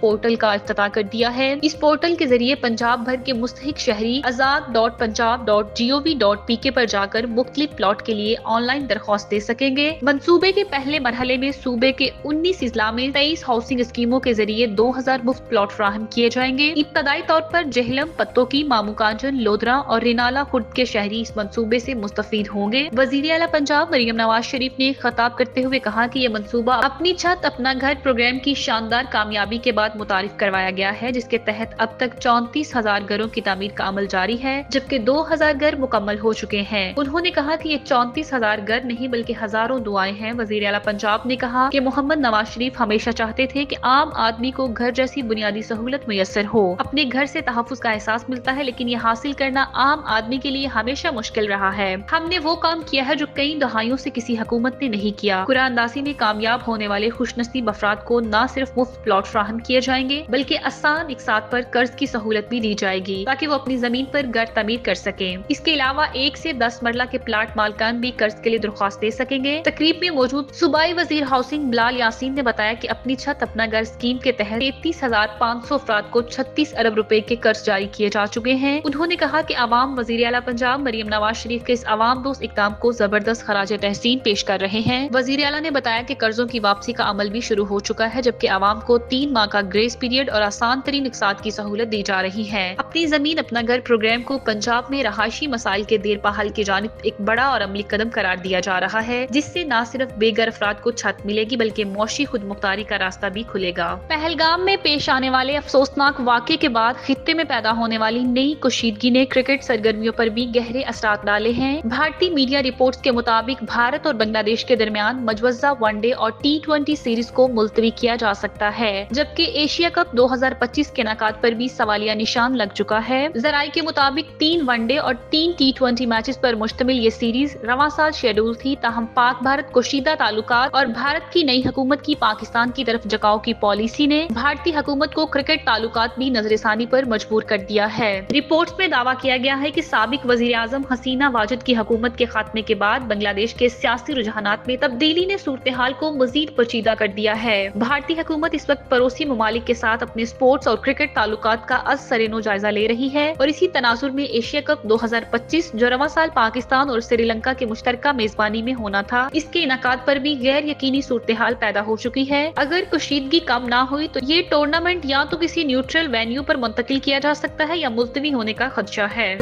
Portal کا افتتاح کر دیا ہے۔ اس پورٹل کے ذریعے پنجاب بھر کے مستحق شہری azad.punjab.gov.pk پر جا کر مختلف پلاٹ کے لیے آن لائن درخواست دے سکیں گے۔ منصوبے کے پہلے مرحلے میں صوبے کے 19 اضلاع میں 23 ہاؤسنگ اسکیموں کے ذریعے 2000 مفت پلاٹ فراہم کیے جائیں گے۔ ابتدائی طور پر جہلم، پتوکی، مامو کانچن، لودھرا اور رینالہ خرد کے شہری اس منصوبے سے مستفید ہوں گے۔ وزیر اعلیٰ پنجاب مریم نواز شریف نے خطاب کرتے ہوئے کہا کہ یہ منصوبہ اپنی چھت اپنا گھر پروگرام کی شاندار کامیابی کے بعد متعارف کروایا گیا ہے، جس کے تحت اب تک 34,000 گھروں کی تعمیر کا عمل جاری ہے، جبکہ 2,000 گھر مکمل ہو چکے ہیں۔ انہوں نے کہا کہ یہ 34,000 گھر نہیں بلکہ ہزاروں دعائیں ہیں۔ وزیر اعلیٰ پنجاب نے کہا کہ محمد نواز شریف ہمیشہ چاہتے تھے کہ عام آدمی کو گھر جیسی بنیادی سہولت میسر ہو۔ اپنے گھر سے تحفظ کا احساس ملتا ہے، لیکن یہ حاصل کرنا عام آدمی کے لیے ہمیشہ مشکل رہا ہے۔ ہم نے وہ کام کیا ہے جو کئی دہائیوں سے کسی حکومت نے نہیں کیا۔ قرآن اندازی میں کامیاب ہونے والے خوش نصیب افراد کو نہ صرف مفت پلاٹ فراہم کیے جائیں گے بلکہ آسان اقساط پر قرض کی سہولت بھی دی جائے گی تاکہ وہ اپنی زمین پر گھر تعمیر کر سکیں۔ اس کے علاوہ 1 سے 10 مرلہ کے پلاٹ مالکان بھی قرض کے لیے درخواست دے سکیں گے۔ تقریب میں موجود صوبائی وزیر ہاؤسنگ بلال یاسین نے بتایا کہ اپنی چھت اپنا گھر اسکیم کے تحت 33,500 افراد کو 36 ارب روپے کے قرض جاری کیے جا چکے ہیں۔ انہوں نے کہا کہ عوام وزیر اعلیٰ پنجاب مریم نواز شریف کے اس عوام دوست اقدام کو زبردست خراج تحسین پیش کر رہے ہیں۔ وزیر اعلیٰ نے بتایا کہ قرضوں کی واپسی کا عمل بھی شروع ہو چکا ہے، جبکہ عوام کو 3 ماہ کا گریس پیریڈ اور آسان ترین اقساط کی سہولت دی جا رہی ہے۔ اپنی زمین اپنا گھر پروگرام کو پنجاب میں رہائشی مسائل کے دیر پا حل کی جانب ایک بڑا اور عملی قدم قرار دیا جا رہا ہے، جس سے نہ صرف بے گھر افراد کو چھت ملے گی بلکہ معاشی خود مختاری کا راستہ بھی کھلے گا۔ پہلگام میں پیش آنے والے افسوسناک واقعے کے بعد خطے میں پیدا ہونے والی نئی کشیدگی نے کرکٹ سرگرمیوں پر بھی گہرے اثرات ڈالے ہیں۔ بھارتی میڈیا رپورٹس کے مطابق بھارت اور بنگلہ دیش کے درمیان مجوزہ ون ڈے اور T20 سیریز کو ملتوی کیا جا سکتا ہے، جبکہ ایشیا کپ 2025 کے انعقاد پر بھی سوالیہ نشان لگ چکا ہے۔ ذرائع کے مطابق 3 ون ڈے اور 3 T20 میچز پر مشتمل یہ سیریز رواں سال شیڈول تھی، تاہم پاک بھارت کشیدہ تعلقات اور بھارت کی نئی حکومت کی پاکستان کی طرف جھکاؤ کی پالیسی نے بھارتی حکومت کو کرکٹ تعلقات بھی نظر ثانی پر مجبور کر دیا ہے۔ رپورٹس میں دعویٰ کیا گیا ہے کہ سابق وزیر اعظم حسینہ واجد کی حکومت کے خاتمے کے بعد بنگلہ دیش کے سیاسی رجحانات میں تبدیلی نے صورتحال کو مزید پیچیدہ کر دیا ہے۔ بھارتی حکومت اس وقت پڑوسی ممالک کے ساتھ اپنے سپورٹس اور کرکٹ تعلقات کا از سرنو جائزہ لے رہی ہے، اور اسی تناظر میں ایشیا کپ 2025 جو رواں سال پاکستان اور سری لنکا کے مشترکہ میزبانی میں ہونا تھا، اس کے انعقاد پر بھی غیر یقینی صورتحال پیدا ہو چکی ہے۔ اگر کشیدگی کم نہ ہوئی تو یہ ٹورنامنٹ یا تو کسی نیوٹرل وینیو پر منتقل کیا جا سکتا ہے یا ملتوی ہونے کا خدشہ ہے۔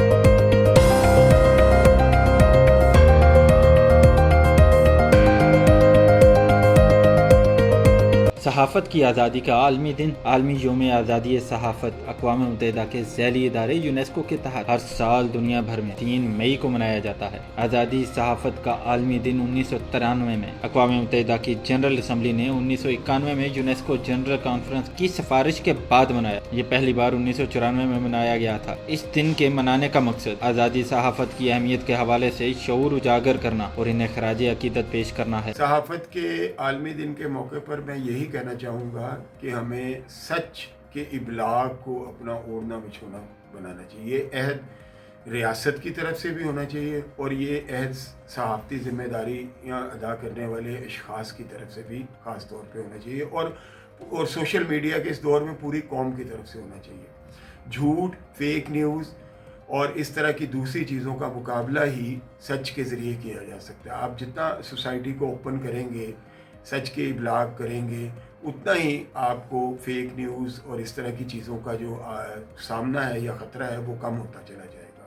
صحافت کی آزادی کا عالمی دن، عالمی یوم آزادی صحافت اقوام متحدہ کے ذیلی ادارے یونیسکو کے تحت ہر سال دنیا بھر میں 3 مئی کو منایا جاتا ہے۔ آزادی صحافت کا عالمی دن 1993 میں اقوام متحدہ کی جنرل اسمبلی نے 1991 میں یونیسکو جنرل کانفرنس کی سفارش کے بعد منایا۔ یہ پہلی بار 1994 میں منایا گیا تھا۔ اس دن کے منانے کا مقصد آزادی صحافت کی اہمیت کے حوالے سے شعور اجاگر کرنا اور انہیں خراج عقیدت پیش کرنا ہے۔ صحافت کے عالمی دن کے موقع پر میں یہی کہنا چاہوں گا کہ ہمیں سچ کے ابلاغ کو اپنا اوڑھنا بچھونا بنانا چاہیے۔ یہ عہد ریاست کی طرف سے بھی ہونا چاہیے اور یہ عہد صحافتی ذمہ داریاں ادا کرنے والے اشخاص کی طرف سے بھی خاص طور پہ ہونا چاہیے، اور سوشل میڈیا کے اس دور میں پوری قوم کی طرف سے ہونا چاہیے۔ جھوٹ، فیک نیوز اور اس طرح کی دوسری چیزوں کا مقابلہ ہی سچ کے ذریعے کیا جا سکتا ہے۔ آپ جتنا سوسائٹی کو اوپن کریں گے، سچ کے ابلاغ کریں گے، اتنا ہی آپ کو فیک نیوز اور اس طرح کی چیزوں کا جو سامنا ہے یا خطرہ ہے وہ کم ہوتا چلا جائے گا۔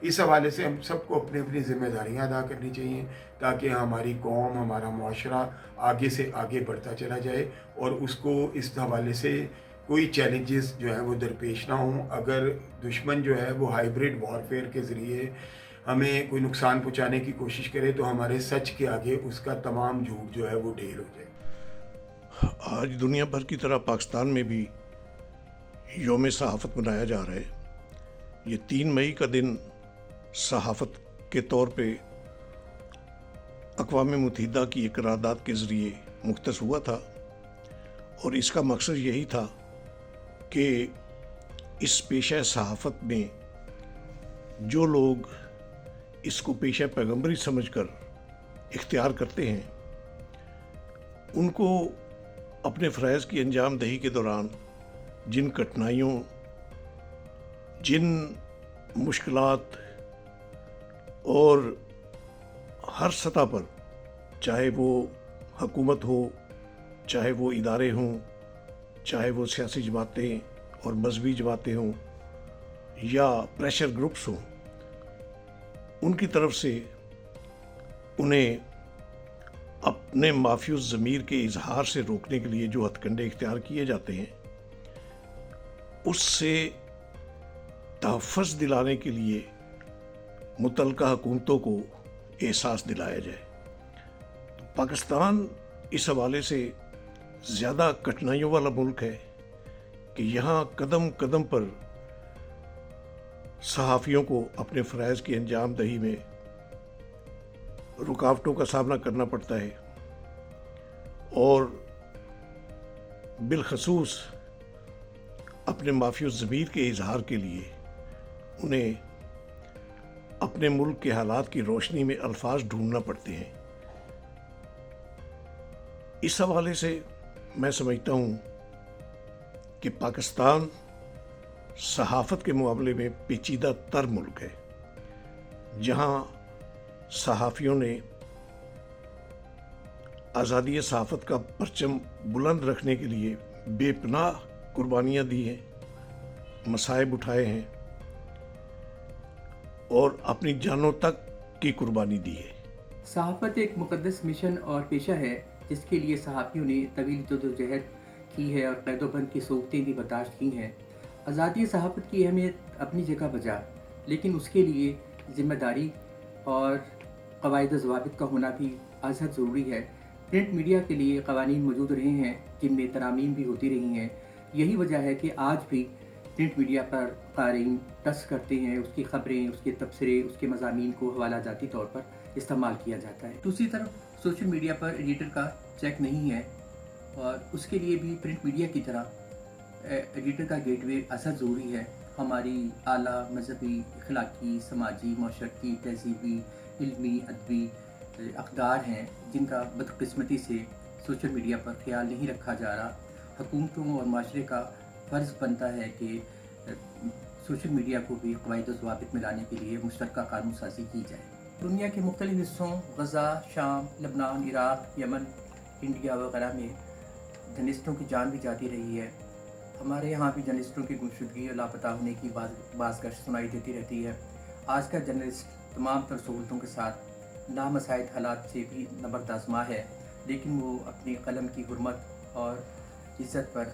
اس حوالے سے ہم سب کو اپنی اپنی ذمہ داریاں ادا کرنی چاہیے تاکہ ہماری قوم، ہمارا معاشرہ آگے سے آگے بڑھتا چلا جائے اور اس کو اس حوالے سے کوئی چیلنجز جو ہے وہ درپیش نہ ہوں۔ اگر دشمن جو ہے وہ ہائیبریڈ وارفیئر کے ذریعے ہمیں کوئی نقصان پہنچانے کی کوشش کرے تو ہمارے سچ کے آگے اس کا تمام جھوٹ جو ہے وہ ڈھیر ہو جائے۔ آج دنیا بھر کی طرح پاکستان میں بھی یوم صحافت منایا جا رہا ہے۔ یہ 3 مئی کا دن صحافت کے طور پہ اقوام متحدہ کی ایک قرارداد کے ذریعے مختص ہوا تھا، اور اس کا مقصد یہی تھا کہ اس پیشہ صحافت میں جو لوگ اس کو پیشہ پیغمبری سمجھ کر اختیار کرتے ہیں ان کو اپنے فرائض کی انجام دہی کے دوران جن کٹھنائیوں، جن مشکلات اور ہر سطح پر، چاہے وہ حکومت ہو، چاہے وہ ادارے ہوں، چاہے وہ سیاسی جماعتیں اور مذہبی جماعتیں ہوں یا پریشر گروپس ہوں، ان کی طرف سے انہیں اپنے مافیوز ضمیر کے اظہار سے روکنے کے لیے جو ہتھ کنڈے اختیار کیے جاتے ہیں، اس سے تحفظ دلانے کے لیے متعلقہ حکومتوں کو احساس دلایا جائے۔ پاکستان اس حوالے سے زیادہ کٹھنائیوں والا ملک ہے کہ یہاں قدم قدم پر صحافیوں کو اپنے فرائض کی انجام دہی میں رکاوٹوں کا سامنا کرنا پڑتا ہے، اور بالخصوص اپنے مافیوز ضمیر کے اظہار کے لیے انہیں اپنے ملک کے حالات کی روشنی میں الفاظ ڈھونڈنا پڑتے ہیں۔ اس حوالے سے میں سمجھتا ہوں کہ پاکستان صحافت کے معاملے میں پیچیدہ تر ملک ہے، جہاں صحافیوں نے آزادی صحافت کا پرچم بلند رکھنے کے لیے بے پناہ قربانیاں دی ہیں، مصائب اٹھائے ہیں اور اپنی جانوں تک کی قربانی دی ہے۔ صحافت ایک مقدس مشن اور پیشہ ہے جس کے لیے صحافیوں نے طویل جدوجہد کی ہے اور قید و بند کی صعوبتیں بھی برداشت کی ہیں۔ آزادی صحافت کی اہمیت اپنی جگہ بجا، لیکن اس کے لیے ذمہ داری اور قواعد و ضوابط کا ہونا بھی از حد ضروری ہے۔ پرنٹ میڈیا کے لیے قوانین موجود رہے ہیں جن میں ترامیم بھی ہوتی رہی ہیں۔ یہی وجہ ہے کہ آج بھی پرنٹ میڈیا پر قارئین ٹرسٹ کرتے ہیں، اس کی خبریں، اس کے تبصرے، اس کے مضامین کو حوالہ جاتی طور پر استعمال کیا جاتا ہے۔ دوسری طرف سوشل میڈیا پر ایڈیٹر کا چیک نہیں ہے، اور اس کے لیے بھی پرنٹ میڈیا کی طرح ایڈیٹر کا گیٹ وے اثر ضروری ہے۔ ہماری اعلیٰ مذہبی، اخلاقی، سماجی، معاشرتی، تہذیبی، علمی، ادبی اقدار ہیں جن کا بدقسمتی سے سوشل میڈیا پر خیال نہیں رکھا جا رہا۔ حکومتوں اور معاشرے کا فرض بنتا ہے کہ سوشل میڈیا کو بھی قواعد و ضوابط میں لانے کے لیے مشترکہ قانون سازی کی جائے۔ دنیا کے مختلف حصوں، غزہ، شام، لبنان، عراق، یمن، انڈیا وغیرہ میں جرنلسٹوں کی جان بھی جاتی رہی ہے۔ ہمارے یہاں بھی جرنلسٹوں کی گمشدگی اور لاپتہ ہونے کی بعض گشت سنائی دیتی رہتی ہے۔ آج کا جرنلسٹ تمام تر سہولتوں کے ساتھ نامساعد حالات سے بھی نبردآزما ہے، لیکن وہ اپنی قلم کی حرمت اور عزت پر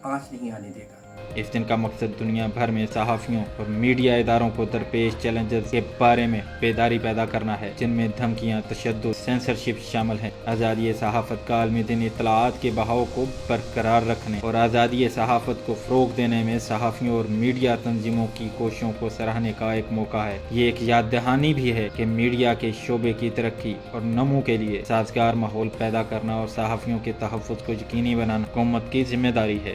آنچ نہیں آنے دے گا۔ اس دن کا مقصد دنیا بھر میں صحافیوں اور میڈیا اداروں کو درپیش چیلنجز کے بارے میں بیداری پیدا کرنا ہے، جن میں دھمکیاں، تشدد، سینسرشپ شامل ہیں۔ آزادی صحافت کا عالمی دن اطلاعات کے بہاؤ کو برقرار رکھنے اور آزادی صحافت کو فروغ دینے میں صحافیوں اور میڈیا تنظیموں کی کوششوں کو سراہنے کا ایک موقع ہے۔ یہ ایک یاد دہانی بھی ہے کہ میڈیا کے شعبے کی ترقی اور نمو کے لیے سازگار ماحول پیدا کرنا اور صحافیوں کے تحفظ کو یقینی بنانا حکومت کی ذمہ داری ہے۔